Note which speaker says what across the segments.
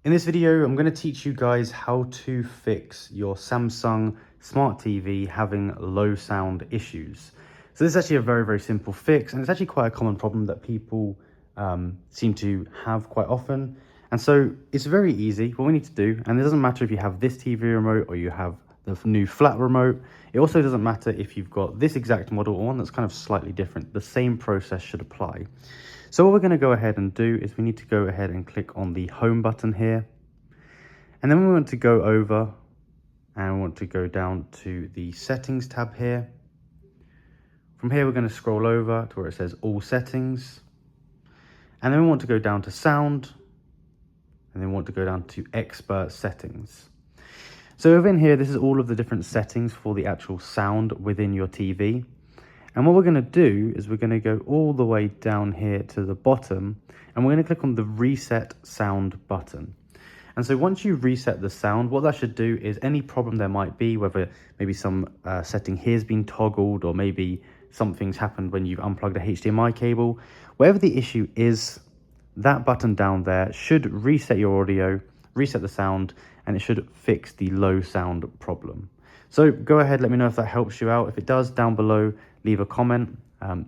Speaker 1: In this video, I'm going to teach you guys how to fix your Samsung Smart TV having low sound issues. So this is actually a very simple fix, and it's actually quite a common problem that people seem to have quite often. And so it's very easy. What we need to do, and it doesn't matter if you have this TV remote or you have the new flat remote. It also doesn't matter if you've got this exact model or one that's kind of slightly different. The same process should apply. So what we're going to go ahead and do is we need to go ahead and click on the home button here. And then we want to go over and we want to go down to the settings tab here. From here, we're going to scroll over to where it says all settings. And then we want to go down to sound. And then we want to go down to expert settings. So within here, this is all of the different settings for the actual sound within your TV. And what we're going to do is we're going to go all the way down here to the bottom, and we're going to click on the reset sound button. And so once you reset the sound, what that should do is any problem there might be, whether maybe some setting here has been toggled, or maybe something's happened when you've unplugged a HDMI cable, whatever the issue is, that button down there should reset your audio, reset the sound, and it should fix the low sound problem. So go ahead, let me know if that helps you out. If it does, down below, leave a comment.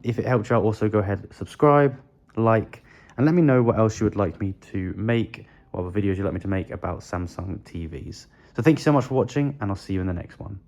Speaker 1: If it helped you out, also go ahead, subscribe, like, and let me know what else you would like me to make, what other videos you'd like me to make about Samsung TVs. So thank you so much for watching, and I'll see you in the next one.